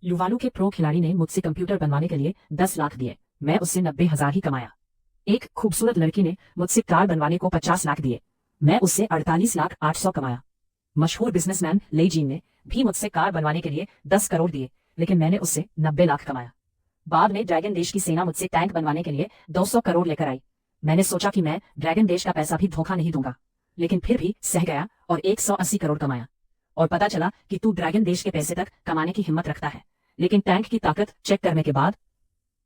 लुवालू के प्रो खिलाड़ी ने मुझसे कंप्यूटर बनवाने के लिए 10 लाख दिए। मैं उससे 90,000 ही कमाया। एक खूबसूरत लड़की ने मुझसे कार बनवाने को 50 लाख दिए। मैं उससे 48,800,000 कमाया। मशहूर बिजनेसमैन लेई जीन ने भी मुझसे कार बनवाने के लिए 10 करोड़ दिए, लेकिन मैंने उससे 90 लाख कमाया। बाद में ड्रैगन देश की सेना मुझसे टैंक बनवाने के लिए 200 करोड़ लेकर आई। मैंने सोचा कि मैं ड्रैगन देश का पैसा भी धोखा नहीं दूंगा, लेकिन फिर भी सह गया और 180 करोड़ कमाया। और पता चला कि तू ड्रैगन देश के पैसे तक कमाने की हिम्मत रखता है, लेकिन टैंक की ताकत चेक करने के बाद,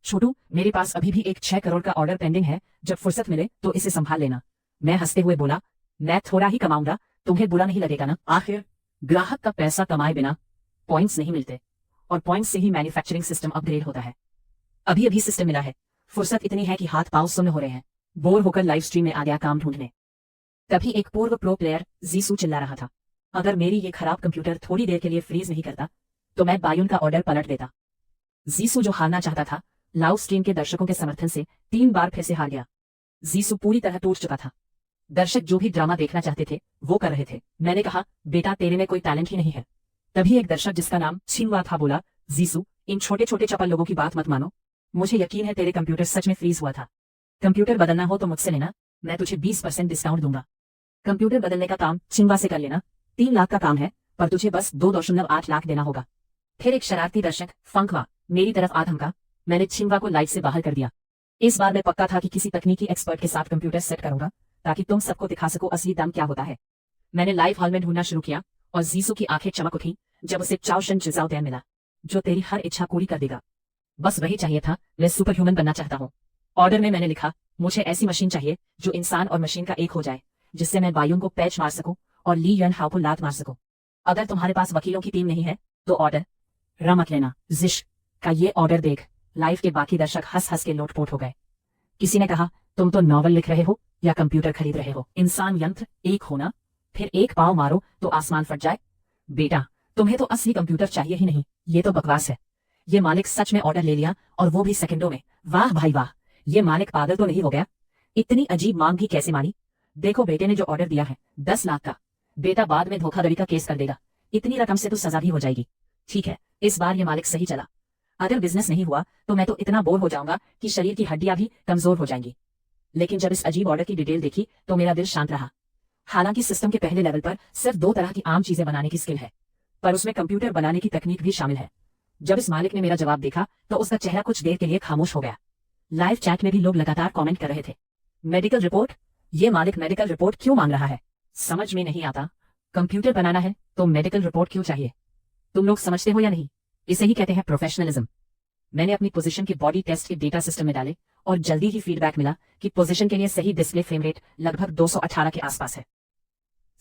छोटू मेरे पास अभी भी एक 6 करोड़ का ऑर्डर पेंडिंग है, जब फुर्सत मिले तो इसे संभाल लेना। मैं हंसते हुए बोला, मैं थोड़ा ही कमाऊंगा, तुम्हें बुरा नहीं लगेगा ना। आखिर ग्राहक का पैसा कमाए बिना पॉइंट्स नहीं मिलते, और पॉइंट्स से ही मैन्युफैक्चरिंग सिस्टम अपग्रेड होता है। अभी अभी सिस्टम मिला है, फुर्सत इतनी है कि हाथ पांव सुन्न हो रहे हैं। बोर होकर लाइव स्ट्रीम में आ गया काम ढूंढने। तभी एक पूर्व प्रो प्लेयर जीसू चिल्ला रहा था, अगर मेरी ये खराब कंप्यूटर थोड़ी देर के लिए फ्रीज नहीं करता तो मैं बायुन का ऑर्डर पलट देता। जीसू जो हारना चाहता था, लाइव स्ट्रीम के दर्शकों के समर्थन से 3 बार फिर से हार गया। जीसू पूरी तरह टूट चुका था। दर्शक जो भी ड्रामा देखना चाहते थे वो कर रहे थे। मैंने कहा, बेटा तेरे में कोई टैलेंट ही नहीं है। तभी एक दर्शक जिसका नाम छिंगवा था बोला, जीसू इन छोटे छोटे चपल लोगों की बात मत मानो, मुझे यकीन है तेरे कंप्यूटर सच में फ्रीज हुआ था। कंप्यूटर बदलना हो तो मुझसे लेना, मैं तुझे 20% डिस्काउंट दूंगा। कंप्यूटर बदलने का काम छिंगवा से कर लेना, 3 लाख का काम है, पर तुझे बस 2.8 लाख देना होगा। फिर एक शरारती दर्शक फंकवा मेरी तरफ आ धमका। मैंने छिंगवा को लाइव से बाहर कर दिया। इस बार मैं पक्का था कि किसी तकनीकी एक्सपर्ट के साथ कंप्यूटर सेट करूंगा, ताकि तुम सबको दिखा सको असली दाम क्या होता है। मैंने लाइव हॉल में ढूंढना शुरू किया और जीसू की आंखें चमक उठी जब उसे चाओशन चिजाओ मिला, जो तेरी हर इच्छा पूरी कर देगा। बस वही चाहिए था, मैं सुपर ह्यूमन बनना चाहता हूँ। ऑर्डर में मैंने लिखा, मुझे ऐसी मशीन चाहिए जो इंसान और मशीन का एक हो जाए, जिससे मैं बायुन को पैच मार सकूं और ली यन हाउ को लात मार सकूं। अगर तुम्हारे पास वकीलों की टीम नहीं है तो ऑर्डर रमक लेना। जिश का ये ऑर्डर देख लाइव के बाकी दर्शक हंस हंस के लोटपोट हो गए। किसी ने कहा, तुम तो नॉवल लिख रहे हो या कंप्यूटर खरीद रहे हो। इंसान यंत्र एक होना, फिर एक पाव मारो तो आसमान फट जाए। बेटा तुम्हें तो असली कंप्यूटर चाहिए ही नहीं, ये तो बकवास है। ये मालिक सच में ऑर्डर ले लिया और वो भी सेकंडों में। वाह भाई वाह, ये मालिक पागल तो नहीं हो गया? इतनी अजीब मांग भी कैसे मानी? देखो बेटे ने जो ऑर्डर दिया है 10 लाख का, बेटा बाद में धोखाधड़ी का केस कर देगा, इतनी रकम से तो सजा भी हो जाएगी। ठीक है, इस बार ये मालिक सही चला। अगर बिजनेस नहीं हुआ तो मैं तो इतना बोर हो जाऊंगा कि शरीर की हड्डियां भी कमजोर हो जाएंगी। लेकिन जब इस अजीब ऑर्डर की डिटेल देखी तो मेरा दिल शांत रहा। हालांकि सिस्टम के पहले लेवल पर सिर्फ 2 तरह की आम चीजें बनाने की स्किल है, पर उसमें कंप्यूटर बनाने की तकनीक भी शामिल है। जब इस मालिक ने मेरा जवाब देखा तो उसका चेहरा कुछ देर के लिए खामोश हो गया। लाइव चैट में भी लोग लगातार कमेंट कर रहे थे, मेडिकल रिपोर्ट, ये मालिक मेडिकल रिपोर्ट क्यों मांग रहा है? समझ में नहीं आता। कंप्यूटर बनाना है तो मेडिकल रिपोर्ट क्यों चाहिए? तुम लोग समझते हो या नहीं? इसे ही कहते हैं प्रोफेशनलिज्म। मैंने अपनी पोजीशन के बॉडी टेस्ट के डेटा सिस्टम में डाले और जल्दी ही फीडबैक मिला कि पोजीशन के लिए सही डिस्प्ले फ्रेम रेट लगभग 218 के आसपास है।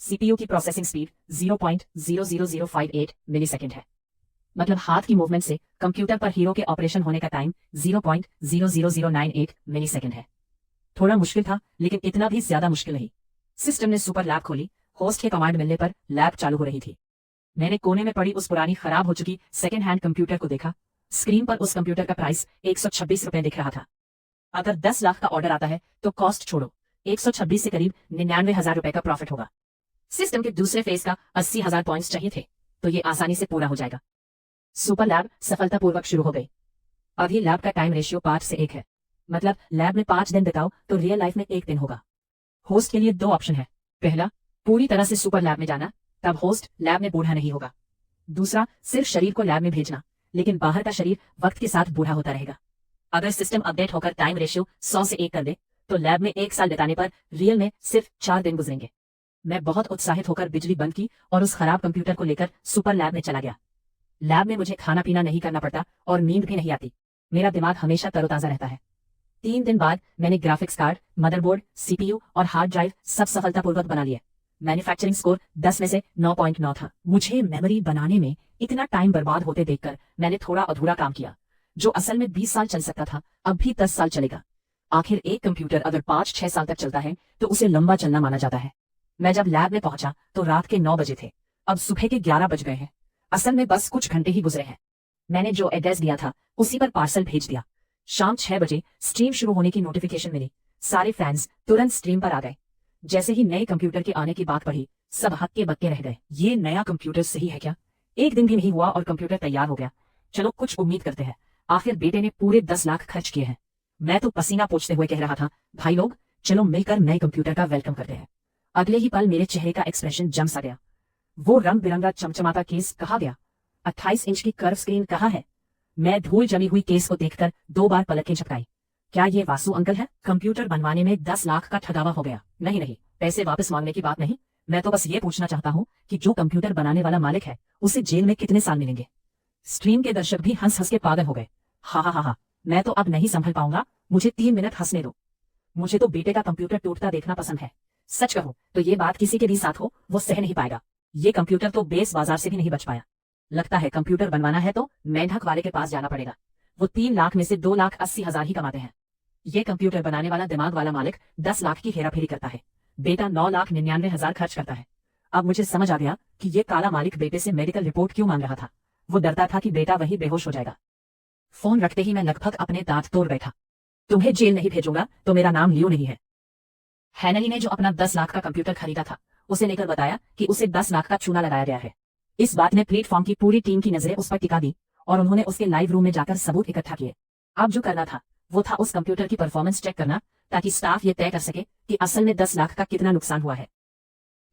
सीपीयू की प्रोसेसिंग स्पीड 0.00058 मिलीसेकंड है। मतलब हाथ की मूवमेंट से कंप्यूटर पर हीरो के ऑपरेशन होने का टाइम 0.00098 मिलीसेकंड है। थोड़ा मुश्किल था, लेकिन इतना भी ज्यादा मुश्किल नहीं। सिस्टम ने सुपर लैब खोली। होस्ट के कमांड मिलने पर लैब चालू हो रही थी। मैंने कोने में पड़ी उस पुरानी खराब हो चुकी सेकंड हैंड कंप्यूटर को देखा। स्क्रीन पर उस कंप्यूटर का प्राइस 126 रुपए दिख रहा था। अगर 10 लाख का ऑर्डर आता है तो कॉस्ट छोड़ो, 126 से करीब 99,000 रुपए का प्रॉफिट होगा। सिस्टम के दूसरे फेज का 80,000 पॉइंट्स चाहिए थे, तो ये आसानी से पूरा हो जाएगा। सुपर लैब सफलतापूर्वक शुरू हो गई। अभी लैब का टाइम रेशियो 5 से 1 है। मतलब लैब में 5 दिन बिताओ तो रियल लाइफ में 1 दिन होगा। होस्ट के लिए 2 ऑप्शन है। पहला, पूरी तरह से सुपर लैब में जाना, तब होस्ट लैब में बूढ़ा नहीं होगा। दूसरा, सिर्फ शरीर को लैब में भेजना, लेकिन बाहर का शरीर वक्त के साथ बूढ़ा होता रहेगा। अगर सिस्टम अपडेट होकर टाइम रेशियो 100 से 1 कर दे तो लैब में 1 साल बिताने पर रियल में सिर्फ 4 दिन गुजरेंगे। मैं बहुत उत्साहित होकर बिजली बंद की और उस खराब कंप्यूटर को लेकर सुपर लैब में चला गया। लैब में मुझे खाना पीना नहीं करना पड़ता और नींद भी नहीं आती। मेरा दिमाग हमेशा तरोताजा रहता है। 3 दिन बाद मैंने ग्राफिक्स कार्ड, मदरबोर्ड, सीपीयू और हार्ड ड्राइव सब सफलतापूर्वक बना लिए। मैन्युफैक्चरिंग स्कोर 10 में से 9.9 था। मुझे मेमोरी बनाने में इतना टाइम बर्बाद होते देखकर मैंने थोड़ा अधूरा काम किया, जो असल में 20 साल चल सकता था, अब भी 10 साल चलेगा। आखिर एक कंप्यूटर अगर 5-6 साल तक चलता है तो उसे लंबा चलना माना जाता है। मैं जब लैब में पहुंचा तो रात के 9 बजे थे। अब सुबह के 11 बज गए हैं। असल में बस कुछ घंटे ही गुजरे हैं। मैंने जो एड्रेस दिया था उसी पर पार्सल भेज दिया। शाम 6 बजे स्ट्रीम शुरू होने की नोटिफिकेशन मिली। सारे फैंस तुरंत स्ट्रीम पर आ गए। जैसे ही नए कंप्यूटर के आने की बात पड़ी, सब हक्के बक्के रह गए। ये नया कंप्यूटर सही है क्या? एक दिन भी नहीं हुआ और कंप्यूटर तैयार हो गया। चलो कुछ उम्मीद करते हैं। आखिर बेटे ने पूरे 10 लाख खर्च किए हैं। मैं तो पसीना पोंछते हुए कह रहा था, भाई लोग चलो मिलकर नए कंप्यूटर का वेलकम करते हैं। अगले ही पल मेरे चेहरे का एक्सप्रेशन जम सा गया। वो रंग बिरंगा चमचमाता केस कहाँ गया? 28 इंच की कर्व स्क्रीन कहाँ है? मैं धूल जमी हुई केस को देखकर 2 बार पलकें झपकाई। क्या ये वासु अंकल है? कंप्यूटर बनवाने में 10 लाख का ठगावा हो गया। नहीं नहीं, पैसे वापस मांगने की बात नहीं। मैं तो बस ये पूछना चाहता हूँ कि जो कंप्यूटर बनाने वाला मालिक है उसे जेल में कितने साल मिलेंगे? स्ट्रीम के दर्शक भी हंस हंस के पागल हो गए। हा हा हा हा, मैं तो अब नहीं संभल पाऊंगा, मुझे 3 मिनट हंसने दो। मुझे तो बेटे का कंप्यूटर टूटता देखना पसंद है। सच कहूं तो ये बात किसी के भी साथ हो वो सह नहीं पाएगा। ये कंप्यूटर तो बेस बाजार से भी नहीं बच पाया। लगता है कंप्यूटर बनवाना है तो मेंढक वाले के पास जाना पड़ेगा। वो 3 लाख में से 2,80,000 ही कमाते हैं। ये कंप्यूटर बनाने वाला दिमाग वाला मालिक 10 लाख की हेराफेरी करता है। बेटा 9,99,000 खर्च करता है। अब मुझे समझ आ गया कि ये काला मालिक बेटे से मेडिकल रिपोर्ट क्यों मांग रहा था। वो डरता था कि बेटा वही बेहोश हो जाएगा। फोन रखते ही मैं लगभग अपने दांत तोड़ बैठा। तुम्हें जेल नहीं भेजूंगा तो मेरा नाम लियो नहीं है। हैनली ने जो अपना 10 लाख का कंप्यूटर खरीदा था उसे लेकर बताया कि उसे 10 लाख का चूना लगाया गया है। इस बात ने प्लेटफॉर्म की पूरी टीम की नजरें उस पर टिका दी और उन्होंने उसके लाइव रूम में जाकर सबूत इकट्ठा किए। अब जो करना था वो था उस कंप्यूटर की परफॉर्मेंस चेक करना, ताकि स्टाफ ये तय कर सके कि असल में 10 लाख का कितना नुकसान हुआ है।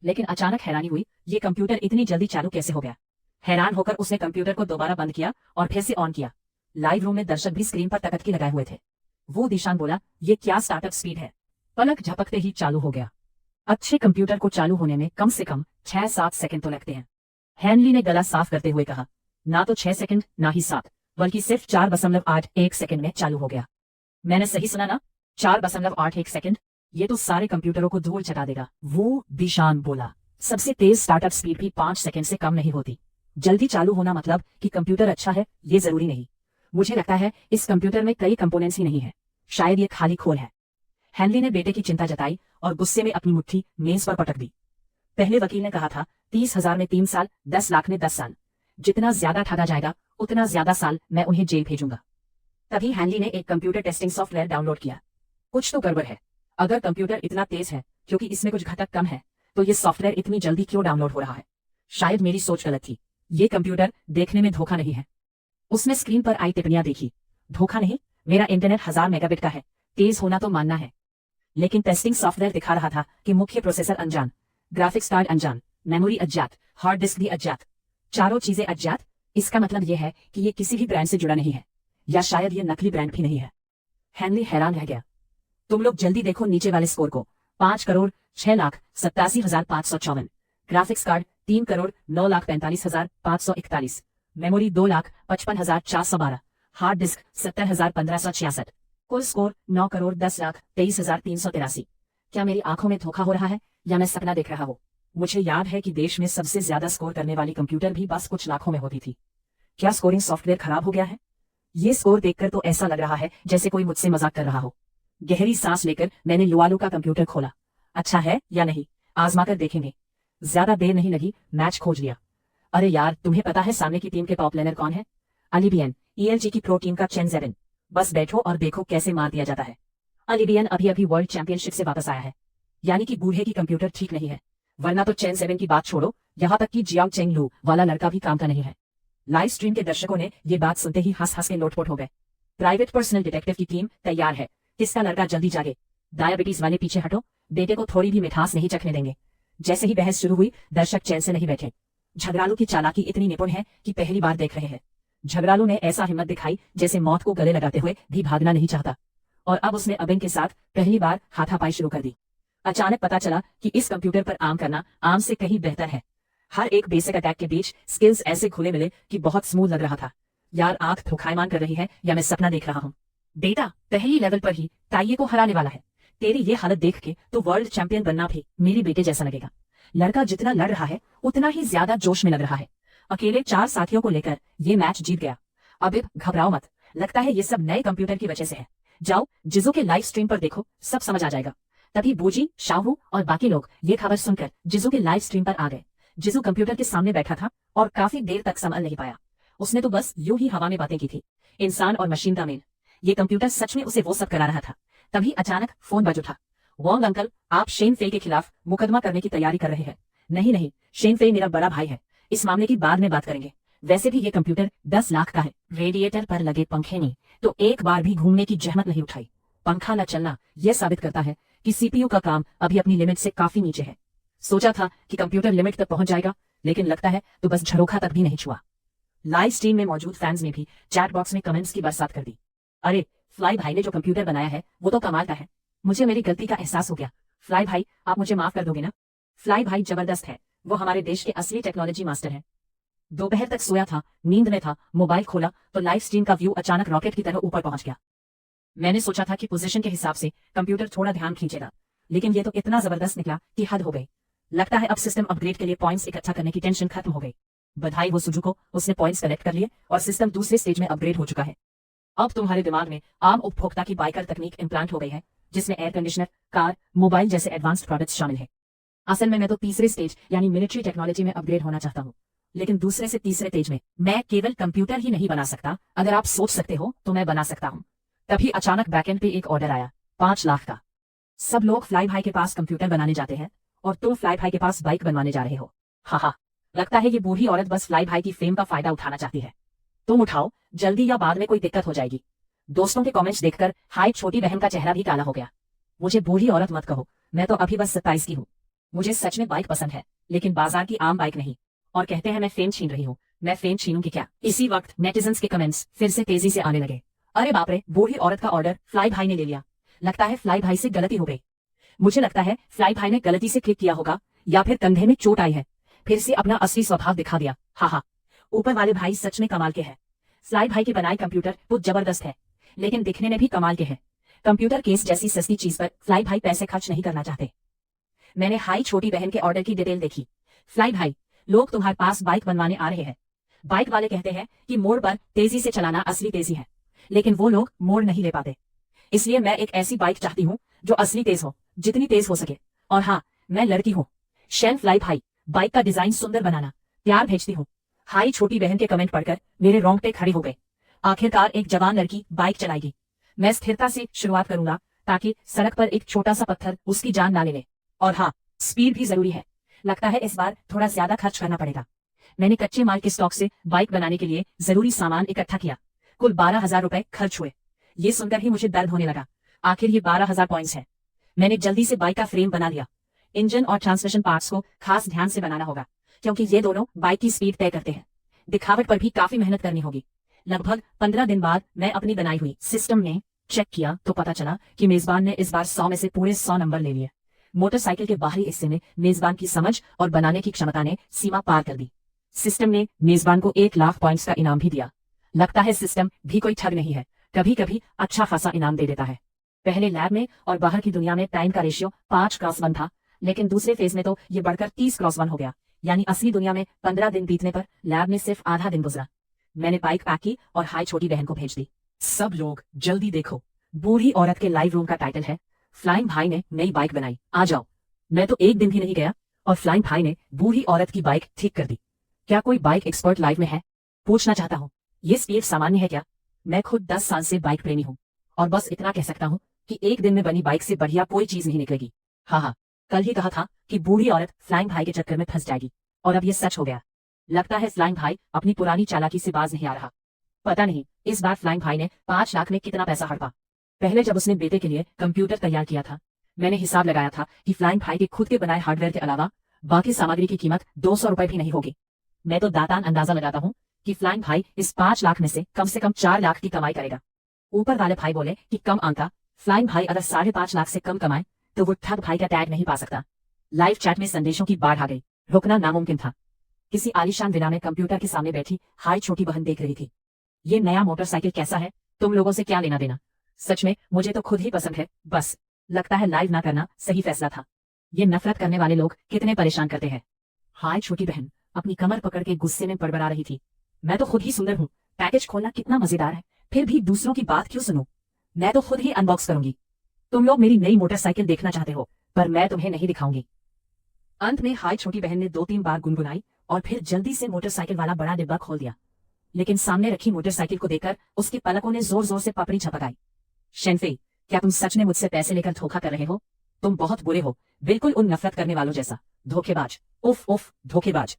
लेकिन अचानक हैरानी हुई, ये कंप्यूटर इतनी जल्दी चालू कैसे हो गया? हैरान होकर उसने कंप्यूटर को दोबारा बंद किया और फिर से ऑन किया। लाइव रूम में दर्शक भी स्क्रीन पर तकतकी लगाए हुए थे। वो दिशान बोला, ये क्या स्टार्टअप स्पीड है? पलक झपकते ही चालू हो गया। अच्छे कंप्यूटर को चालू होने में कम से कम 6-7 सेकंड तो लगते हैं। हैनली ने गला साफ करते हुए कहा, ना तो 6 सेकंड ना ही 7, बल्कि सिर्फ 4.81 सेकंड में चालू हो गया। मैंने सही सुना ना? 4.81 सेकंड। ये तो सारे कंप्यूटरों को धूल चटा देगा। वो दिशान बोला, सबसे तेज स्टार्टअप स्पीड भी 5 सेकंड से कम नहीं होती। जल्दी चालू होना मतलब कि कंप्यूटर अच्छा है, ये जरूरी नहीं। मुझे लगता है इस कंप्यूटर में कई कंपोनेंट्स ही नहीं है, शायद ये खाली खोल है। हैनली ने बेटे की चिंता जताई और गुस्से में अपनी मुट्ठी मेज पर पटक दी। पहले वकील ने कहा था 30,000 में 3 साल, 10 लाख में 10 साल। जितना ज्यादा ठगा जाएगा उतना ज्यादा साल मैं उन्हें जेल भेजूंगा। तभी हैनली ने एक कंप्यूटर टेस्टिंग सॉफ्टवेयर डाउनलोड किया। कुछ तो गड़बड़ है। अगर कंप्यूटर इतना तेज है क्योंकि इसमें कुछ घटक कम है, तो ये सॉफ्टवेयर इतनी जल्दी क्यों डाउनलोड हो रहा है? शायद मेरी सोच गलत थी। ये कंप्यूटर देखने में धोखा नहीं है। उसने स्क्रीन पर आई टिप्पणियां देखी। धोखा नहीं, मेरा इंटरनेट 1000 मेगाबिट का है, तेज होना तो मानना है। लेकिन टेस्टिंग सॉफ्टवेयर दिखा रहा था कि मुख्य प्रोसेसर अनजान, ग्राफिक्स कार्ड अनजान, मेमोरी अज्ञात, हार्ड डिस्क भी अज्ञात। चारों चीजें अज्ञात। इसका मतलब यह है कि ये किसी भी ब्रांड से जुड़ा नहीं है, या शायद ये नकली ब्रांड भी नहीं है। हैनली हैरान रह गया। तुम लोग जल्दी देखो नीचे वाले स्कोर को। 5,06,87,554। Graphics card 3,09,45,541। Memory 2,55,412। Hard disk 70,1566। कुल स्कोर 9,10,23,383। क्या मेरी आंखों में धोखा हो रहा है या मैं सपना देख रहा हूँ? मुझे याद है कि देश में सबसे ज्यादा स्कोर करने वाली कंप्यूटर भी बस कुछ लाखों में होती थी। क्या स्कोरिंग सॉफ्टवेयर खराब हो गया है? ये स्कोर देखकर तो ऐसा लग रहा है जैसे कोई मुझसे मजाक कर रहा हो। गहरी सांस लेकर मैंने लुआलू का कंप्यूटर खोला। अच्छा है या नहीं, आजमा कर देखेंगे। ज्यादा देर नहीं लगी, मैच खोज लिया। अरे यार, तुम्हें पता है सामने की टीम के टॉप लेनर कौन है? अलीबियन, ELG की प्रो टीम का चेन जेवन। बस बैठो और देखो कैसे मार दिया जाता है। अलीबियन अभी अभी वर्ल्ड चैंपियनशिप से वापस आया है। यानी कि बूढ़े की कंप्यूटर ठीक नहीं है, वरना तो चेन जेवन की बात छोड़ो, यहाँ तक कि जियांग चेंग लू वाला लड़का भी काम का नहीं है। लाइव स्ट्रीम के दर्शकों ने ये बात सुनते ही हंस हंस के लोटपोट हो गए। प्राइवेट पर्सनल डिटेक्टिव की टीम तैयार है। किसका लड़का जल्दी जागे। डायबिटीज वाले पीछे हटो, बेटे को थोड़ी भी मिठास नहीं चखने देंगे। जैसे ही बहस शुरू हुई, दर्शक चैन से नहीं बैठे। झगड़ालू की चालाकी इतनी निपुण है कि पहली बार देख रहे हैं। झगड़ालू ने ऐसा हिम्मत दिखाई जैसे मौत को गले लगाते हुए भी भागना नहीं चाहता। और अब उसने अबिन के साथ पहली बार हाथापाई शुरू कर दी। अचानक पता चला कि इस कंप्यूटर पर आम करना आम से कहीं बेहतर है। हर एक बेसिक अटैक के बीच स्किल्स ऐसे खुले मिले कि बहुत स्मूथ लग रहा था। यार, आंख धोखायमान कर रही है या मैं सपना देख रहा हूँ? बेटा पहली लेवल पर ही ताइये को हराने वाला है। तेरी ये हालत देख के तो वर्ल्ड चैंपियन बनना भी मेरे बेटे जैसा लगेगा। लड़का जितना लड़ रहा है उतना ही ज्यादा जोश में लग रहा है। अकेले 4 साथियों को लेकर ये मैच जीत गया। अब घबराओ मत, लगता है ये सब नए कंप्यूटर की वजह से है। जाओ जिजू के लाइव स्ट्रीम पर देखो, सब समझ आ जाएगा। तभी बूजी, शाहू और बाकी लोग ये खबर सुनकर जिजू के लाइव स्ट्रीम पर आ गए। जिजू कंप्यूटर के सामने बैठा था और काफी देर तक संभल नहीं पाया। उसने तो बस यूं ही हवा में बातें की थी। इंसान और मशीन का मेल। ये कंप्यूटर सच में उसे वो सब करा रहा था। तभी अचानक फोन बज उठा। वॉन्ग अंकल, आप शेन फेई के खिलाफ मुकदमा करने की तैयारी कर रहे हैं? नहीं नहीं, शेन फेई मेरा बड़ा भाई है, इस मामले की बाद में बात करेंगे। वैसे भी ये कंप्यूटर 10 लाख का है। रेडिएटर पर लगे पंखे ने तो एक बार भी घूमने की जहमत नहीं उठाई। पंखा न चलना यह साबित करता है कि सीपीयू का काम अभी अपनी लिमिट से काफी नीचे है। सोचा था कि कंप्यूटर लिमिट तक पहुंच जाएगा, लेकिन लगता है तो बस झरोखा तक भी नहीं छुआ। लाइव स्ट्रीम में मौजूद फैंस ने भी चैट बॉक्स में कमेंट्स की बरसात कर दी। अरे फ्लाई भाई ने जो कंप्यूटर बनाया है वो तो कमाल का है। मुझे मेरी गलती का एहसास हो गया। फ्लाई भाई आप मुझे माफ कर दोगे ना? फ्लाई भाई जबरदस्त है, वो हमारे देश के असली टेक्नोलॉजी मास्टर है। दोपहर तक सोया था, नींद में था, मोबाइल खोला तो लाइव स्ट्रीम का व्यू अचानक रॉकेट की तरह ऊपर पहुंच गया। मैंने सोचा था कि पोजीशन के हिसाब से कंप्यूटर थोड़ा ध्यान खींचेगा, लेकिन ये तो इतना जबरदस्त निकला कि हद हो गई। लगता है अब सिस्टम अपग्रेड के लिए पॉइंट्स इकट्ठा करने की टेंशन खत्म हो गई। बधाई हो सुजुको, उसने पॉइंट्स कलेक्ट कर लिए और सिस्टम दूसरे स्टेज में अपग्रेड हो चुका है। अब तुम्हारे दिमाग में आम उपभोक्ता की बाइकर तकनीक इम्प्लांट हो गई है, जिसमें एयर कंडीशनर, कार, मोबाइल जैसे एडवांस्ड प्रोडक्ट्स शामिल है। असल में मैं तो तीसरे स्टेज यानी मिलिट्री टेक्नोलॉजी में अपग्रेड होना चाहता हूँ, लेकिन दूसरे से तीसरे स्टेज में मैं केवल कंप्यूटर ही नहीं बना सकता। अगर आप सोच सकते हो तो मैं बना सकता हूँ। तभी अचानक बैकएंड पे एक ऑर्डर आया 5 लाख का। सब लोग फ्लाई भाई के पास कंप्यूटर बनाने जाते हैं और तुम फ्लाई भाई के पास बाइक बनवाने जा रहे हो। हाँ, लगता है ये बूढ़ी औरत बस फ्लाई भाई की फेम का फायदा उठाना चाहती है। तुम उठाओ, जल्दी या बाद में कोई दिक्कत हो जाएगी। दोस्तों के कमेंट्स देखकर हाई छोटी बहन का चेहरा भी काला हो गया। मुझे बूढ़ी औरत मत कहो, मैं तो अभी बस 27 की हूँ। मुझे सच में बाइक पसंद है, लेकिन बाजार की आम बाइक नहीं। और कहते हैं मैं फेम छीन रही हूँ, मैं फेम छीनूंगी क्या? इसी वक्त नेटिजन्स के कमेंट्स फिर से तेजी से आने लगे। अरे बाप रे, बूढ़ी औरत का ऑर्डर फ्लाई भाई ने ले लिया। लगता है फ्लाई भाई से गलती हो गई। मुझे लगता है फ्लाई भाई ने गलती से क्लिक किया होगा, या फिर कंधे में चोट आई है। फिर से अपना असली स्वभाव दिखा दिया। हाँ, ऊपर वाले भाई सच में कमाल के हैं। फ्लाई भाई के बनाए कंप्यूटर बहुत जबरदस्त है, लेकिन दिखने में भी कमाल के हैं। कंप्यूटर केस जैसी सस्ती चीज पर फ्लाई भाई पैसे खर्च नहीं करना चाहते। मैंने हाई छोटी बहन के ऑर्डर की डिटेल देखी। फ्लाई भाई, लोग तुम्हारे पास बाइक बनवाने आ रहे हैं। बाइक वाले कहते हैं कि मोड़ पर तेजी से चलाना असली तेजी है, लेकिन वो लोग मोड़ नहीं ले पाते। इसलिए मैं एक ऐसी बाइक चाहती हूँ जो असली तेज हो, जितनी तेज हो सके। और हाँ, मैं लड़की हूँ। शैन फ्लाई भाई, बाइक का डिजाइन सुंदर बनाना, प्यार भेजती हूँ। हाई छोटी बहन के कमेंट पढ़कर मेरे रोंगटे खड़े हो गए। आखिरकार एक जवान लड़की बाइक चलाएगी। मैं स्थिरता से शुरुआत करूंगा ताकि सड़क पर एक छोटा सा पत्थर उसकी जान ना ले ले। और हाँ, स्पीड भी जरूरी है। लगता है इस बार थोड़ा ज्यादा खर्च करना पड़ेगा। मैंने कच्चे माल के स्टॉक से बाइक बनाने के लिए जरूरी सामान इकट्ठा किया। कुल 12,000 रुपए खर्च हुए। ये सुनकर ही मुझे दर्द होने लगा। आखिर ये 12,000 पॉइंट्स है। मैंने जल्दी से बाइक का फ्रेम बना लिया। इंजन और ट्रांसमिशन पार्ट्स को खास ध्यान से बनाना होगा, क्योंकि ये दोनों बाइक की स्पीड तय करते हैं। दिखावट पर भी काफी मेहनत करनी होगी। लगभग 15 दिन बाद मैं अपनी बनाई हुई सिस्टम ने चेक किया तो पता चला कि मेजबान ने इस बार 100 में से पूरे 100 नंबर ले लिए। मोटरसाइकिल के बाहरी हिस्से में मेजबान की समझ और बनाने की क्षमता ने सीमा पार कर दी। सिस्टम ने मेजबान को 1 लाख पॉइंट्स का इनाम भी दिया। लगता है सिस्टम भी कोई ठग नहीं है, कभी कभी अच्छा खासा इनाम दे देता है। पहले लैब में और बाहर की दुनिया में टाइम का रेशियो 5:1 था, लेकिन दूसरे फेज में तो ये बढ़कर 30:1 हो गया। यानी असली दुनिया में 15 दिन बीतने पर लैब में सिर्फ आधा दिन गुजरा। मैंने बाइक पैक की और हाई छोटी बहन को भेज दी। सब लोग जल्दी देखो, बूढ़ी औरत के लाइव रूम का टाइटल है फ्लाइंग भाई ने नई बाइक बनाई, आ जाओ। मैं तो एक दिन भी नहीं गया और फ्लाइंग भाई ने बूढ़ी औरत की बाइक ठीक कर दी। क्या कोई बाइक एक्सपर्ट लाइव में है? पूछना चाहता हूँ, ये स्पीड सामान्य है क्या? मैं खुद 10 साल से बाइक प्रेमी हूँ और बस इतना कह सकता हूँ कि एक दिन में बनी बाइक से बढ़िया कोई चीज नहीं निकलेगी। हाँ, कल ही कहा था कि बूढ़ी औरत फ्लाइंग भाई के चक्कर में फंस जाएगी, और अब ये सच हो गया। लगता है फ्लाइंग भाई अपनी पुरानी चालाकी से बाज नहीं आ रहा। पता नहीं इस बार फ्लाइंग भाई ने 5 लाख में कितना पैसा हड़पा। पहले जब उसने बेटे के लिए कंप्यूटर तैयार किया था, मैंने हिसाब लगाया था कि फ्लाइंग भाई के खुद के बनाए हार्डवेयर के अलावा बाकी सामग्री की कीमत 200 रुपए भी नहीं होगी। मैं तो दातान अंदाजा लगाता हूँ कि फ्लाइंग भाई इस 5 लाख में से कम 4 लाख की कमाई करेगा। ऊपर वाले भाई बोले कि कम आंका। फ्लाइंग भाई अगर 5.5 लाख से कम कमाए तो वो ठग भाई का टैग नहीं पा सकता। लाइव चैट में संदेशों की बाढ़ आ गई। रुकना नामुमकिन था। किसी आलीशान विला में कंप्यूटर के सामने बैठी हाई छोटी बहन देख रही थी। ये नया मोटरसाइकिल कैसा है? तुम लोगों से क्या लेना देना? सच में मुझे तो खुद ही पसंद है। बस लगता है लाइव ना करना सही फैसला था। ये नफरत करने वाले लोग कितने परेशान करते हैं। हाय छोटी बहन अपनी कमर पकड़ के गुस्से में बड़बड़ा रही थी। मैं तो खुद ही सुंदर हूँ, पैकेज खोलना कितना मजेदार है, फिर भी दूसरों की बात क्यों सुनूं? मैं तो खुद ही अनबॉक्स करूंगी। तुम लोग मेरी नई मोटरसाइकिल देखना चाहते हो, पर मैं तुम्हें नहीं दिखाऊंगी। अंत में हाय छोटी बहन ने 2-3 बार गुनगुनाई और फिर जल्दी से मोटरसाइकिल वाला बड़ा डिब्बा खोल दिया। लेकिन सामने रखी मोटरसाइकिल को देखकर उसकी पलकों ने जोर जोर से पपड़ी झपकाई। शेनफेई, क्या तुम सच में मुझसे पैसे लेकर धोखा कर रहे हो? तुम बहुत बुरे हो, बिल्कुल उन नफरत करने वालों जैसा। धोखेबाज, उफ उफ, धोखेबाज।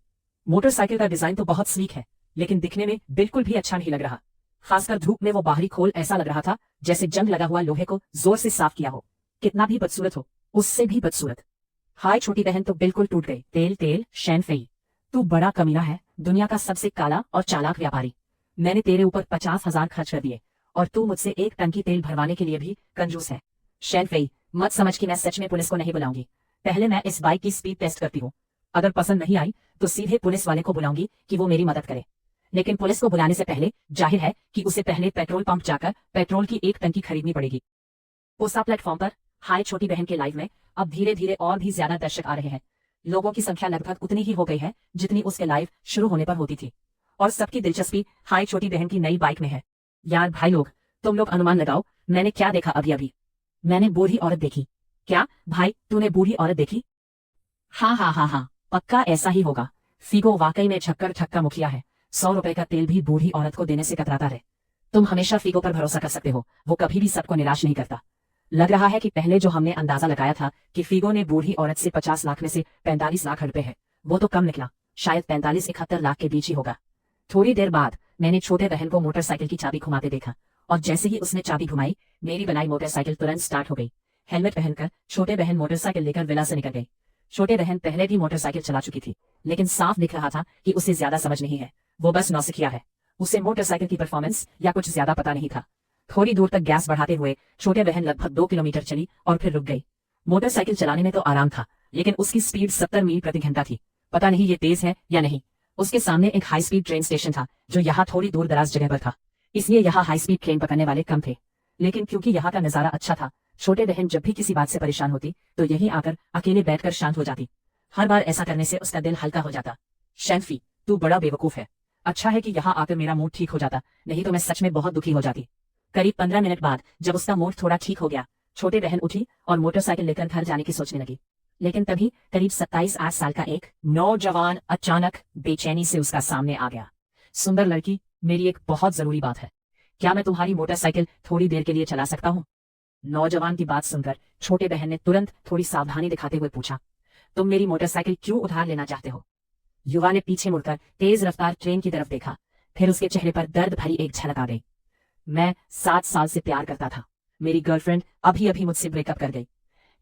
मोटरसाइकिल का डिजाइन तो बहुत स्लीक है, लेकिन दिखने में बिल्कुल भी अच्छा नहीं लग रहा। खासकर धूप में वो बाहरी खोल ऐसा लग रहा था जैसे जंग लगा हुआ लोहे को जोर से साफ किया हो। कितना भी बदसूरत हो, उससे भी बदसूरत। हाय छोटी बहन तो बिल्कुल टूट गई। तेल तेल शैनफेई, तू बड़ा कमीना है, दुनिया का सबसे काला और चालाक व्यापारी। मैंने तेरे ऊपर 50,000 खर्च कर दिए और तू मुझसे 1 टंकी तेल भरवाने के लिए भी कंजूस है। शैनफेई, मत समझ कि मैं सच में पुलिस को नहीं बुलाऊंगी। पहले मैं इस बाइक की स्पीड टेस्ट करती हूँ। अगर पसंद नहीं आई तो सीधे पुलिस वाले को बुलाऊंगी कि वो मेरी मदद करे। लेकिन पुलिस को बुलाने से पहले जाहिर है कि उसे पहले पेट्रोल पंप जाकर पेट्रोल की 1 टंकी खरीदनी पड़ेगी। ओसा प्लेटफॉर्म पर हाय छोटी बहन के लाइव में अब धीरे धीरे और भी ज्यादा दर्शक आ रहे हैं। लोगों की संख्या लगभग उतनी ही हो गई है जितनी उसके लाइव शुरू होने पर होती थी, और सबकी दिलचस्पी हाय छोटी बहन की नई बाइक में है। यार भाई लोग, तुम लोग अनुमान लगाओ मैंने क्या देखा अभी अभी। मैंने बूढ़ी औरत देखी। क्या भाई, तूने बूढ़ी औरत देखी? हाँ हाँ हाँ हाँ, पक्का ऐसा ही होगा। फीगो वाकई में झक्कर ठक्का मुखिया है। 100 रुपए का तेल भी बूढ़ी औरत को देने से कतराता रहे। तुम हमेशा फीगो पर भरोसा कर सकते हो, वो कभी भी सबको निराश नहीं करता। लग रहा है कि पहले जो हमने अंदाजा लगाया था कि फीगो ने बूढ़ी औरत से 50 लाख में से 45 लाख रुपए है, वो तो कम निकला। शायद 45-71 लाख के बीच ही होगा। थोड़ी देर बाद मैंने छोटे बहन को मोटरसाइकिल की चाबी घुमाते देखा, और जैसे ही उसने चाबी घुमाई मेरी बनाई मोटरसाइकिल तुरंत स्टार्ट हो गई। हेलमेट पहनकर छोटे बहन मोटरसाइकिल लेकर विला से निकल गई। छोटे बहन पहले भी मोटरसाइकिल चला चुकी थी, लेकिन साफ दिख रहा था कि उसे ज्यादा समझ नहीं है। वो बस नौसिखिया है, उसे मोटरसाइकिल की परफॉर्मेंस या कुछ ज्यादा पता नहीं था। थोड़ी दूर तक गैस बढ़ाते हुए छोटे बहन लगभग 2 किलोमीटर चली और फिर रुक गई। मोटरसाइकिल चलाने में तो आराम था, लेकिन उसकी स्पीड 70 मील प्रति घंटा थी। पता नहीं ये तेज है या नहीं। उसके सामने एक हाई स्पीड ट्रेन स्टेशन था जो यहाँ थोड़ी दूर दराज जगह पर था, इसलिए यहाँ हाई स्पीड ट्रेन पकड़ने वाले कम थे। लेकिन क्योंकि यहाँ का नजारा अच्छा था, छोटे बहन जब भी किसी बात से परेशान होती तो यहीं आकर अकेले बैठकर शांत हो जाती। हर बार ऐसा करने से उसका दिल हल्का हो जाता। शैनफी, तू बड़ा बेवकूफ है। अच्छा है कि यहाँ आकर मेरा मूड ठीक हो जाता, नहीं तो मैं सच में बहुत दुखी हो जाती। करीब 15 मिनट बाद जब उसका मूड थोड़ा ठीक हो गया, छोटे बहन उठी और मोटरसाइकिल लेकर घर जाने की सोचने लगी। लेकिन तभी करीब 27-8 साल का एक नौजवान अचानक बेचैनी से उसका सामने आ गया। सुंदर लड़की, मेरी एक बहुत जरूरी बात है। क्या मैं तुम्हारी मोटरसाइकिल थोड़ी देर के लिए चला सकता हूँ? नौजवान की बात सुनकर छोटे बहन ने तुरंत थोड़ी सावधानी दिखाते हुए पूछा, तुम मेरी मोटरसाइकिल क्यों उधार लेना चाहते हो? युवा ने पीछे मुड़कर तेज रफ्तार ट्रेन की तरफ देखा, फिर उसके चेहरे पर दर्द भरी एक झलक आ गई। मैं 7 साल से प्यार करता था। मेरी गर्लफ्रेंड अभी अभी मुझसे ब्रेकअप कर गई,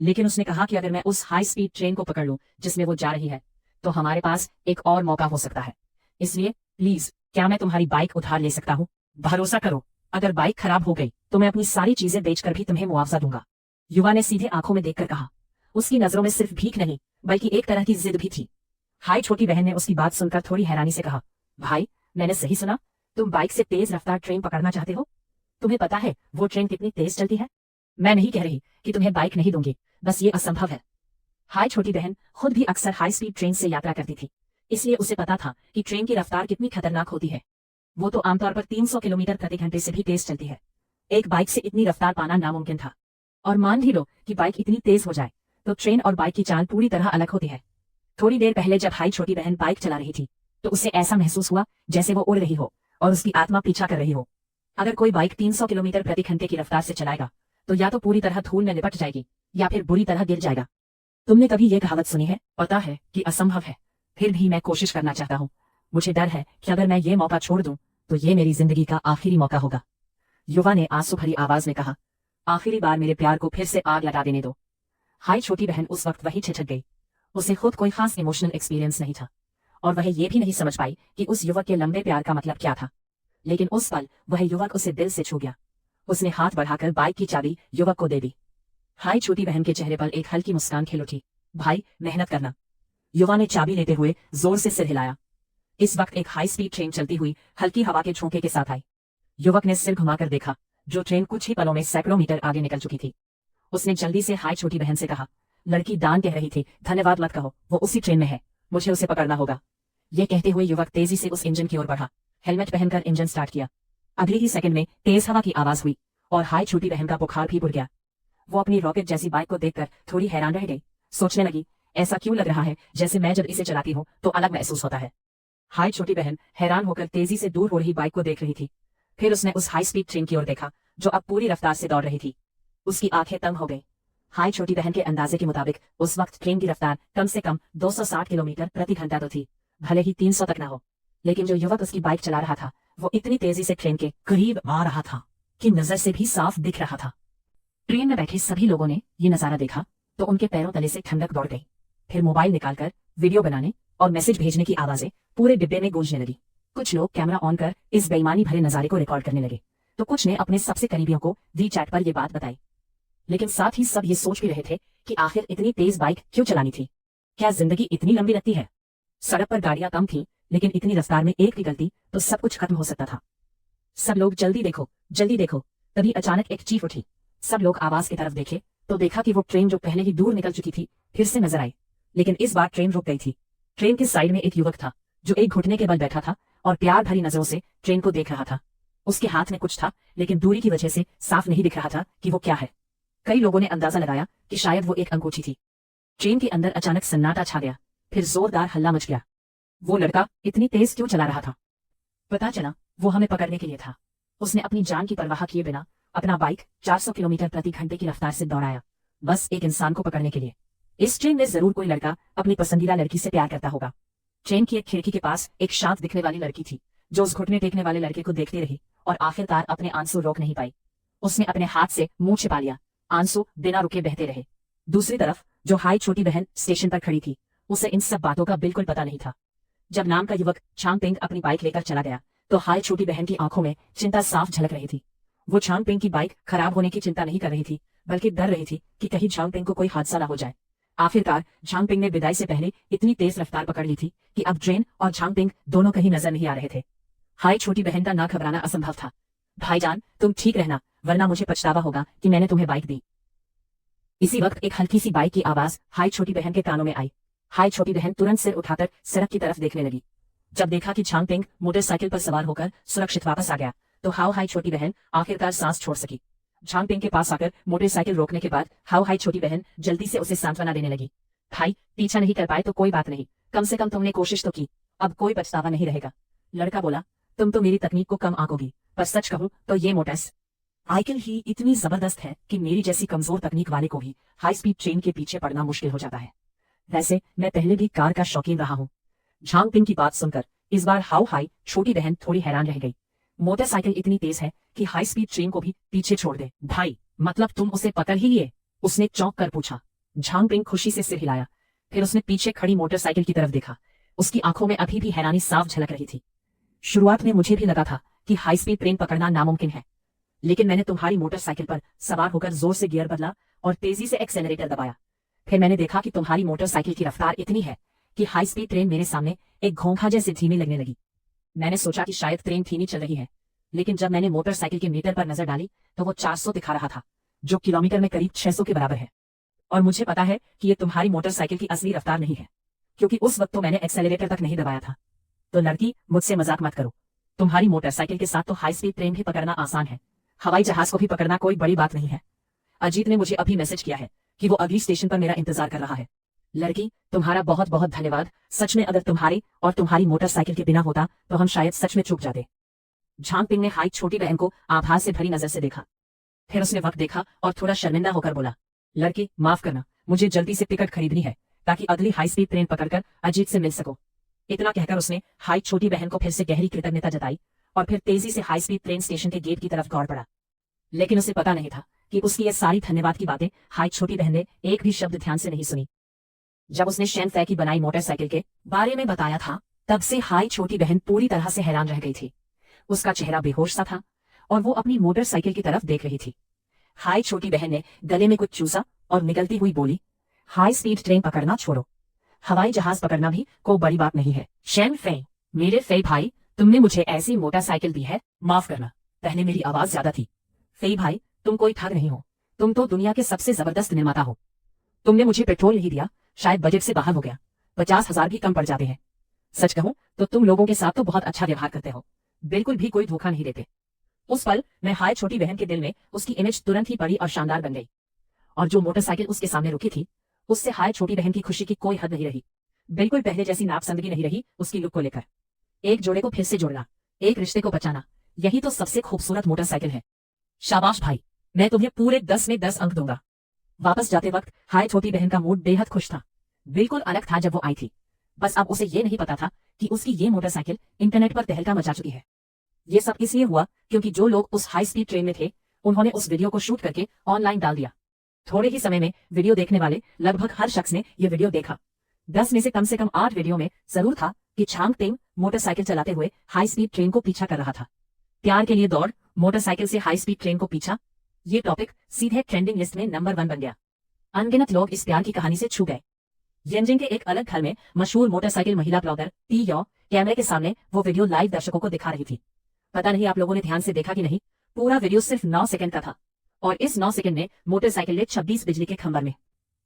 लेकिन उसने कहा कि अगर मैं उस हाई स्पीड ट्रेन को पकड़ लूं जिसमें वो जा रही है, तो हमारे पास एक और मौका हो सकता है। इसलिए प्लीज, क्या मैं तुम्हारी बाइक उधार ले सकता हूँ? भरोसा करो, अगर बाइक खराब हो गई तो मैं अपनी सारी चीजें बेचकर भी तुम्हें मुआवजा दूंगा। युवा ने सीधे आंखों में देखकर कहा। उसकी नजरों में सिर्फ भीख नहीं बल्कि एक तरह की जिद भी थी। हाय छोटी बहन ने उसकी बात सुनकर थोड़ी हैरानी से कहा, भाई मैंने सही सुना? तुम बाइक से तेज रफ्तार ट्रेन पकड़ना चाहते हो? तुम्हें पता है वो ट्रेन कितनी तेज चलती है? मैं नहीं कह रही कि तुम्हें बाइक नहीं दूंगी, बस ये असंभव है। हाय छोटी बहन खुद भी अक्सर हाई स्पीड ट्रेन से यात्रा करती थी, इसलिए उसे पता था कि ट्रेन की रफ्तार कितनी खतरनाक होती है। वो तो आमतौर पर 300 किलोमीटर प्रति घंटे से भी तेज चलती है। एक बाइक से इतनी रफ्तार पाना नामुमकिन था। और मान भी लो कि बाइक इतनी तेज हो जाए तो ट्रेन और बाइक की चाल पूरी तरह अलग होती है। थोड़ी देर पहले जब हाई छोटी बहन बाइक चला रही थी तो उसे ऐसा महसूस हुआ जैसे वो उड़ रही हो और उसकी आत्मा पीछा कर रही हो। अगर कोई बाइक 300 किलोमीटर प्रति घंटे की रफ्तार से चलाएगा तो या तो पूरी तरह धूल में लिपट जाएगी या फिर बुरी तरह गिर जाएगा। तुमने कभी ये कहावत सुनी है? पता है कि असंभव है, फिर भी मैं कोशिश करना चाहता हूँ। मुझे डर है कि अगर मैं ये मौका छोड़ दूं तो ये मेरी जिंदगी का आखिरी मौका होगा। युवा ने आंसू भरी आवाज में कहा, आखिरी बार मेरे प्यार को फिर से आग लगा देने दो। हाय छोटी बहन उस वक्त वही ठिठक गई। उसे खुद कोई खास इमोशनल एक्सपीरियंस नहीं था और वह ये भी नहीं समझ पाई कि उस युवक के लंबे प्यार का मतलब क्या था। लेकिन उस पल वह युवक उसे दिल से छू गया। उसने हाथ बढ़ाकर बाइक की चाबी युवक को दे दी। हाय छोटी बहन के चेहरे पर एक हल्की मुस्कान खिल उठी। भाई मेहनत करना। युवा ने चाबी लेते हुए जोर से सिर हिलाया। इस वक्त एक हाई स्पीड ट्रेन चलती हुई हल्की हवा के झोंके के साथ आई। युवक ने सिर घुमाकर देखा, जो ट्रेन कुछ ही पलों में सैकड़ों मीटर आगे निकल चुकी थी। उसने जल्दी से हाय छोटी बहन से कहा, लड़की दान कह रही थी, धन्यवाद मत कहो, वो उसी ट्रेन में है, मुझे उसे पकड़ना होगा। ये कहते हुए युवक तेजी से उस इंजन की ओर बढ़ा। हेलमेट पहनकर इंजन स्टार्ट किया। अगले ही सेकंड में तेज हवा की आवाज हुई और हाय छोटी बहन का बुखार भी उड़ गया। वो अपनी रॉकेट जैसी बाइक को देखकर थोड़ी हैरान रह गई। सोचने लगी, ऐसा क्यों लग रहा है जैसे मैं जब इसे चलाती हूँ तो अलग महसूस होता है। हाय छोटी बहन हैरान होकर तेजी से दूर हो रही बाइक को देख रही थी। फिर उसने उस हाई स्पीड ट्रेन की ओर देखा जो अब पूरी रफ्तार से दौड़ रही थी। उसकी आंखें तंग हो गई। हाय छोटी बहन के अंदाजे के मुताबिक उस वक्त ट्रेन की रफ्तार कम से कम 260 किलोमीटर प्रति घंटा तो थी, भले ही 300 तक ना हो। लेकिन जो युवक उसकी बाइक चला रहा था वो इतनी तेजी से ट्रेन के करीब आ रहा था कि नजर से भी साफ दिख रहा था। ट्रेन में बैठे सभी लोगों ने ये नजारा देखा तो उनके पैरों तले से ठंडक दौड़ गई। फिर मोबाइल निकालकर वीडियो बनाने और मैसेज भेजने की आवाजें पूरे डिब्बे में गूंजने लगी। कुछ लोग कैमरा ऑन कर इस बेईमानी भरे नजारे को रिकॉर्ड करने लगे तो कुछ ने अपने सबसे करीबियों को वी चैट पर यह बात बताई। लेकिन साथ ही सब ये सोच भी रहे थे कि आखिर इतनी तेज बाइक क्यों चलानी थी? क्या जिंदगी इतनी लंबी लगती है? सड़क पर गाड़ियां कम थी लेकिन इतनी रफ्तार में एक भी गलती तो सब कुछ खत्म हो सकता था। सब लोग जल्दी देखो जल्दी देखो। तभी अचानक एक चीख उठी। सब लोग आवाज की तरफ देखे तो देखा कि वो ट्रेन जो पहले ही दूर निकल चुकी थी फिर से नजर आई। लेकिन इस बार ट्रेन रुक गई थी। ट्रेन के साइड में एक युवक था जो एक घुटने के बल बैठा था और प्यार भरी नजरों से ट्रेन को देख रहा था। उसके हाथ में कुछ था लेकिन दूरी की वजह से साफ नहीं दिख रहा था कि वो क्या है। कई लोगों ने अंदाजा लगाया कि शायद वो एक अंगूठी थी। ट्रेन के अंदर अचानक सन्नाटा छा गया। फिर जोरदार हल्ला मच गया। वो लड़का इतनी तेज क्यों चला रहा था? पता चला वो हमें पकड़ने के लिए था। उसने अपनी जान की परवाह किए बिना अपना बाइक 400 किलोमीटर प्रति घंटे की रफ्तार से दौड़ाया, बस एक इंसान को पकड़ने के लिए। इस ट्रेन में जरूर कोई लड़का अपनी पसंदीदा लड़की से प्यार करता होगा। ट्रेन की एक खिड़की के पास एक शांत दिखने वाली लड़की थी जो उस घुटने टेकने वाले लड़के को देखती रही और आखिरकार अपने आंसू रोक नहीं पाई। उसने अपने हाथ से मुंह छिपा लिया। आंसू बिना रुके बहते रहे। दूसरी तरफ जो हाई छोटी बहन स्टेशन पर खड़ी थी उसे इन सब बातों का बिल्कुल पता नहीं था। जब नाम का युवक छांगपिंग अपनी बाइक लेकर चला गया तो हाई छोटी बहन की आंखों में चिंता साफ झलक रही थी। वो छांगपिंग की बाइक खराब होने की चिंता नहीं कर रही थी बल्कि डर रही थी कि कहीं छांगपिंग को कोई हादसा ना हो जाए। आखिरकार छांगपिंग ने विदाई से पहले इतनी तेज रफ्तार पकड़ ली थी कि अब ट्रेन और छांगपिंग दोनों कहीं नजर नहीं आ रहे थे। हाई छोटी बहन का ना घबराना असंभव था। भाईजान तुम ठीक रहना वरना मुझे पछतावा होगा कि मैंने तुम्हें बाइक दी। इसी वक्त एक हल्की सी बाइक की आवाज हाई छोटी बहन के कानों में आई। हाई छोटी बहन तुरंत सिर उठाकर सड़क की तरफ देखने लगी। जब देखा कि छांगपिंग मोटरसाइकिल पर सवार होकर सुरक्षित वापस आ गया तो हाई छोटी बहन आखिरकार सांस छोड़ सकी। छांगपिंग के पास आकर मोटरसाइकिल रोकने के बाद हाई छोटी बहन जल्दी से उसे सांत्वना देने लगी। भाई पीछा नहीं कर पाए तो कोई बात नहीं, कम से कम तुमने कोशिश तो की, अब कोई पछतावा नहीं रहेगा। लड़का बोला तुम तो मेरी तकनीक को कम आंकोगी पर सच कहूं तो ये मोटरसाइकिल ही इतनी जबरदस्त है कि मेरी जैसी कमजोर तकनीक वाले को भी हाई स्पीड ट्रेन के पीछे पड़ना मुश्किल हो जाता है। वैसे मैं पहले भी कार का शौकीन रहा हूँ। छांगपिंग की बात सुनकर इस बार हाई छोटी बहन थोड़ी हैरान रह गई। मोटरसाइकिल इतनी तेज है कि हाई स्पीड ट्रेन को भी पीछे छोड़ दे। भाई मतलब तुम उसे पकड़ ही लिए? उसने चौंक कर पूछा। छांगपिंग खुशी से सिर हिलाया। फिर उसने पीछे खड़ी मोटरसाइकिल की तरफ देखा। उसकी आंखों में अभी भी हैरानी साफ झलक रही थी। शुरुआत में मुझे भी लगा था कि हाई स्पीड ट्रेन पकड़ना नामुमकिन है, लेकिन मैंने तुम्हारी मोटरसाइकिल पर सवार होकर जोर से गियर बदला और तेजी से एक्सेलरेटर दबाया। फिर मैंने देखा कि तुम्हारी मोटरसाइकिल की रफ्तार इतनी है कि हाई स्पीड ट्रेन मेरे सामने एक घोंघा जैसे धीमी लगने लगी। मैंने सोचा कि शायद ट्रेन धीमी चल रही है, लेकिन जब मैंने मोटरसाइकिल के मीटर पर नजर डाली तो वो 400 दिखा रहा था, जो किलोमीटर में करीब 600 के बराबर है। और मुझे पता है कि ये तुम्हारी मोटरसाइकिल की असली रफ्तार नहीं है, क्योंकि उस वक्त तो मैंने एक्सेलरेटर तक नहीं दबाया था। तो लड़की मुझसे मजाक मत करो। तुम्हारी मोटरसाइकिल के साथ तो हाई स्पीड ट्रेन भी पकड़ना आसान है, हवाई जहाज को भी पकड़ना कोई बड़ी बात नहीं है। अजीत ने मुझे अभी मैसेज किया है कि वो अगली स्टेशन पर मेरा इंतजार कर रहा है। लड़की तुम्हारा बहुत बहुत धन्यवाद। सच में अगर तुम्हारी और तुम्हारी मोटरसाइकिल के बिना होता तो हम शायद सच में चूक जाते। छांगपिंग ने हाई छोटी बहन को आभार से भरी नजर से देखा। फिर उसने वक्त देखा और थोड़ा शर्मिंदा होकर बोला, लड़की माफ करना, मुझे जल्दी से टिकट खरीदनी है ताकि अगली हाई स्पीड ट्रेन पकड़कर अजीत से मिल सको। इतना कहकर उसने हाई छोटी बहन को फिर से गहरी कृतज्ञता जताई और फिर तेजी से हाई स्पीड ट्रेन स्टेशन के गेट की तरफ दौड़ पड़ा। लेकिन उसे पता नहीं था कि उसकी ये सारी धन्यवाद की बातें हाई छोटी बहन ने एक भी शब्द ध्यान से नहीं सुनी। जब उसने शैन फै की बनाई मोटरसाइकिल के बारे में बताया था तब से हाई छोटी बहन पूरी तरह से हैरान रह गई थी। उसका चेहरा बेहोश सा था और वो अपनी मोटरसाइकिल की तरफ देख रही थी। हाई छोटी बहन ने गले में कुछ चूसा और निकलती हुई बोली, हाई स्पीड ट्रेन पकड़ना छोड़ो, हवाई जहाज पकड़ना भी कोई बड़ी बात नहीं है। शैन फै, मेरे फै भाई, तुमने मुझे ऐसी मोटरसाइकिल दी है, माफ करना, पहले मेरी आवाज ज्यादा थी। फै भाई, तुम कोई ठग नहीं हो, तुम तो दुनिया के सबसे जबरदस्त निर्माता हो। तुमने मुझे पेट्रोल नहीं दिया, शायद बजट से बाहर हो गया, 50,000 भी कम पड़ जाते हैं। सच कहूं तो तुम लोगों के साथ तो बहुत अच्छा व्यवहार करते हो, बिल्कुल भी कोई धोखा नहीं देते। उस पल मैं हाई छोटी बहन के दिल में उसकी इमेज तुरंत ही बड़ी और शानदार बन गई, और जो मोटरसाइकिल उसके सामने रुकी थी उससे हाई छोटी बहन की खुशी की कोई हद नहीं रही। बिल्कुल पहले जैसी नापसंदगी नहीं रही उसकी लुक को लेकर। एक जोड़े को फिर से जोड़ना, एक रिश्ते को बचाना, यही तो सबसे खूबसूरत मोटरसाइकिल है। शाबाश भाई, मैं तुम्हें पूरे 10 में 10 अंक दूंगा। वापस जाते वक्त हाई छोटी बहन का मूड बेहद खुश था, बिल्कुल अलग था जब वो आई थी। बस अब उसे ये नहीं पता था कि उसकी ये मोटरसाइकिल इंटरनेट पर तहलका मचा चुकी है। ये सब इसलिए हुआ क्योंकि जो लोग उस हाई स्पीड ट्रेन में थे उन्होंने उस वीडियो को शूट करके ऑनलाइन डाल दिया। थोड़े ही समय में वीडियो देखने वाले लगभग हर शख्स ने ये वीडियो देखा। 10 में से कम 8 वीडियो में जरूर था कि छांग तेंग मोटरसाइकिल चलाते हुए हाई स्पीड ट्रेन को पीछा कर रहा था। प्यार के लिए दौड़, मोटरसाइकिल से हाई स्पीड ट्रेन को पीछा, ये टॉपिक सीधे ट्रेंडिंग लिस्ट में नंबर 1 बन गया। अनगिनत लोग इस प्यार की कहानी से छू गए। येंजिंग के एक अलग घर में मशहूर मोटरसाइकिल महिला ब्लॉगर टी यौ कैमरे के सामने वो वीडियो लाइव दर्शकों को दिखा रही थी। पता नहीं आप लोगों ने ध्यान से देखा कि नहीं, पूरा वीडियो सिर्फ 9 सेकंड का था और इस 9 सेकंड में मोटरसाइकिल ने 26 बिजली के खंभर में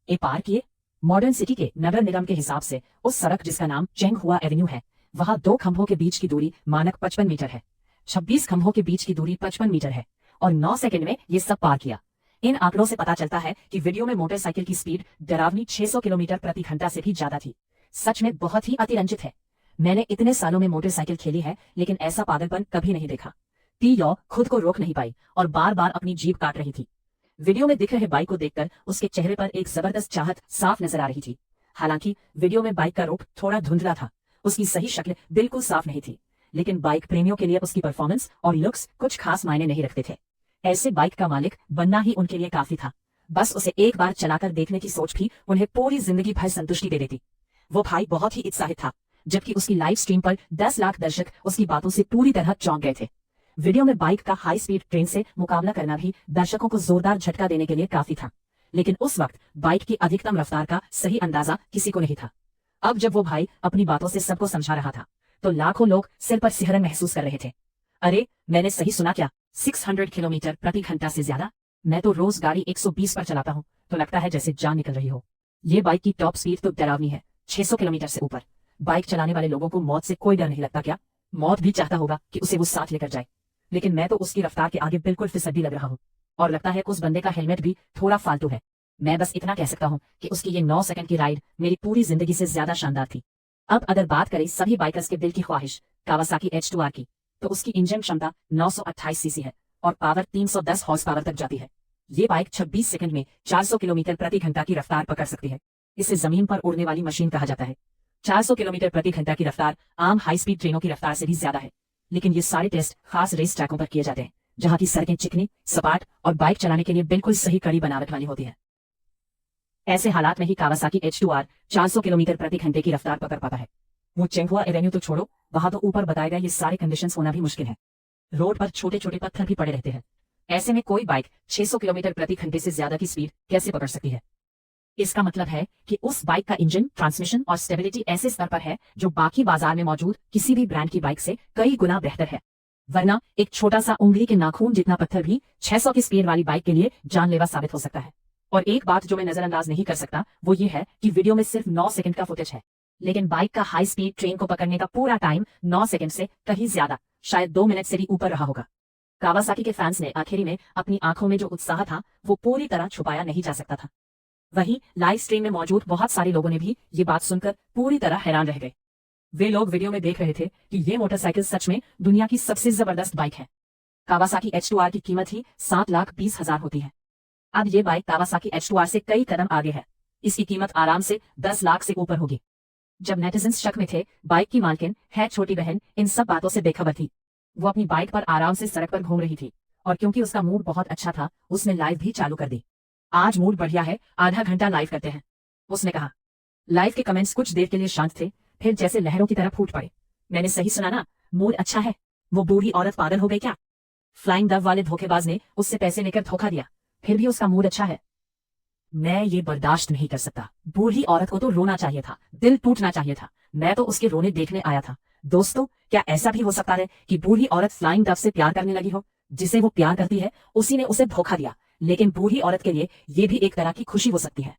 ए पार किए। मॉडर्न सिटी के नगर निगम के हिसाब से उस सड़क जिसका नाम चेंग हुआ एवेन्यू है, वहां 2 खंभों के बीच की दूरी मानक 55 मीटर है। 26 खंभों के बीच की दूरी 55 मीटर है और 9 सेकंड में ये सब पार किया। इन आंकड़ों से पता चलता है कि वीडियो में मोटरसाइकिल की स्पीड डरावनी 600 किलोमीटर प्रति घंटा से भी ज्यादा थी। सच में बहुत ही अतिरंजित है। मैंने इतने सालों में मोटरसाइकिल खेली है लेकिन ऐसा पागलपन कभी नहीं देखा। टी यौ खुद को रोक नहीं पाई और बार बार अपनी जीभ काट रही थी। वीडियो में दिख रहे बाइक को देखकर उसके चेहरे पर एक जबरदस्त चाहत साफ नजर आ रही थी। हालांकि वीडियो में बाइक का रूप थोड़ा धुंधला था, उसकी सही शक्ल बिल्कुल साफ नहीं थी, लेकिन बाइक प्रेमियों के लिए उसकी परफॉर्मेंस और लुक्स कुछ खास मायने नहीं रखते थे। ऐसे बाइक का मालिक बनना ही उनके लिए काफी था। बस उसे एक बार चलाकर देखने की सोच भी उन्हें पूरी जिंदगी भर संतुष्टि दे देती। वो भाई बहुत ही उत्साहित था, जबकि उसकी लाइव स्ट्रीम पर 10 लाख दर्शक उसकी बातों से पूरी तरह चौंक गए थे। वीडियो में बाइक का हाई स्पीड ट्रेन से मुकाबला करना भी दर्शकों को जोरदार झटका देने के लिए काफी था, लेकिन उस वक्त बाइक की अधिकतम रफ्तार का सही अंदाजा किसी को नहीं था। अब जब वो भाई अपनी बातों से सबको समझा रहा था तो लाखों लोग सिर पर सिहरन महसूस कर रहे थे। अरे मैंने सही सुना क्या, 600 किलोमीटर प्रति घंटा से ज्यादा? मैं तो रोज गाड़ी 120 पर चलाता हूँ, तो लगता है जैसे जान निकल रही हो। ये बाइक की टॉप स्पीड तो डरावनी है, 600 किलोमीटर से ऊपर। बाइक चलाने वाले लोगों को मौत से कोई डर नहीं लगता क्या? मौत भी चाहता होगा कि उसे वो साथ लेकर जाए, लेकिन मैं तो उसकी रफ्तार के आगे बिल्कुल फिसड्डी लग रहा हूँ और लगता है उस बंदे का हेलमेट भी थोड़ा फालतू है। मैं बस इतना कह सकता हूँ कि उसकी ये 9 सेकंड की राइड मेरी पूरी जिंदगी से ज्यादा शानदार थी। अब अगर बात करें सभी बाइकर्स के दिल की ख्वाहिश कावासाकी H2R की, तो उसकी इंजन क्षमता 928 सीसी है और पावर 310 हॉर्स पावर तक जाती है। ये बाइक 26 सेकंड में 400 किलोमीटर प्रति घंटा की रफ्तार पकड़ सकती है। इसे जमीन पर उड़ने वाली मशीन कहा जाता है। 400 किलोमीटर प्रति घंटा की रफ्तार आम हाई स्पीड ट्रेनों की रफ्तार से भी ज्यादा है, लेकिन ये सारे टेस्ट खास रेस ट्रैकों पर किए जाते हैं जहां की सड़कें चिकनी, सपाट और बाइक चलाने के लिए बिल्कुल सही कड़ी बनावट वाली होती है। ऐसे हालात में ही कावासाकी H2R 400 किलोमीटर प्रति घंटे की रफ्तार पकड़ पाता है। वो चेंगहुआ एवेन्यू तो छोड़ो, वहां तो ऊपर बताए गए ये सारे कंडीशंस होना भी मुश्किल है। रोड पर छोटे छोटे पत्थर भी पड़े रहते हैं। ऐसे में कोई बाइक 600 किलोमीटर प्रति घंटे से ज्यादा की स्पीड कैसे पकड़ सकती है? इसका मतलब है कि उस बाइक का इंजन, ट्रांसमिशन और स्टेबिलिटी ऐसे स्तर पर है जो बाकी बाजार में मौजूद किसी भी ब्रांड की बाइक से कई गुना बेहतर है। वरना एक छोटा सा उंगली के नाखून जितना पत्थर भी 600 की स्पीड वाली बाइक के लिए जानलेवा साबित हो सकता है। और एक बात जो मैं नजरअंदाज नहीं कर सकता वो ये है कि वीडियो में सिर्फ 9 सेकंड का फुटेज है, लेकिन बाइक का हाई स्पीड ट्रेन को पकड़ने का पूरा टाइम 9 सेकंड से कहीं ज्यादा, शायद 2 मिनट से भी ऊपर रहा होगा। कावासाकी के फैंस ने आखिरी में अपनी आंखों में जो उत्साह था वो पूरी तरह छुपाया नहीं जा सकता था। वहीं लाइव स्ट्रीम में मौजूद बहुत सारे लोगों ने भी ये बात सुनकर पूरी तरह हैरान रह गए। वे लोग वीडियो में देख रहे थे कि ये मोटरसाइकिल सच में दुनिया की सबसे जबरदस्त बाइक है। कावासाकी H2R की कीमत ही 7,20,000 होती है। अब ये बाइक कावासाकी H2R से कई कदम आगे है। इसकी कीमत आराम से 10 लाख से ऊपर होगी। जब नेटिजन्स शक में थे बाइक की मालकिन है छोटी बहन इन सब बातों से बेखबर थी। वो अपनी बाइक पर आराम से सड़क पर घूम रही थी और क्योंकि उसका मूड बहुत अच्छा था उसने लाइव भी चालू कर दी। आज मूड बढ़िया है, आधा घंटा लाइव करते हैं, उसने कहा। लाइव के कमेंट्स कुछ देर के लिए शांत थे, फिर जैसे लहरों की तरह फूट पड़े। मैंने सही सुना ना, मूड अच्छा है? वो बूढ़ी औरत पागल हो गई क्या? फ्लाइंग डव वाले धोखेबाज ने उससे पैसे लेकर धोखा दिया, फिर भी उसका मूड अच्छा है? मैं ये बर्दाश्त नहीं कर सकता। बूढ़ी औरत को तो रोना चाहिए था, दिल टूटना चाहिए था। मैं तो उसके रोने देखने आया था। दोस्तों, क्या ऐसा भी हो सकता है कि बूढ़ी औरत फ्लाइंग डव से प्यार करने लगी हो? जिसे वो प्यार करती है उसी ने उसे धोखा दिया, लेकिन बूढ़ी औरत के लिए ये भी एक तरह की खुशी हो सकती है।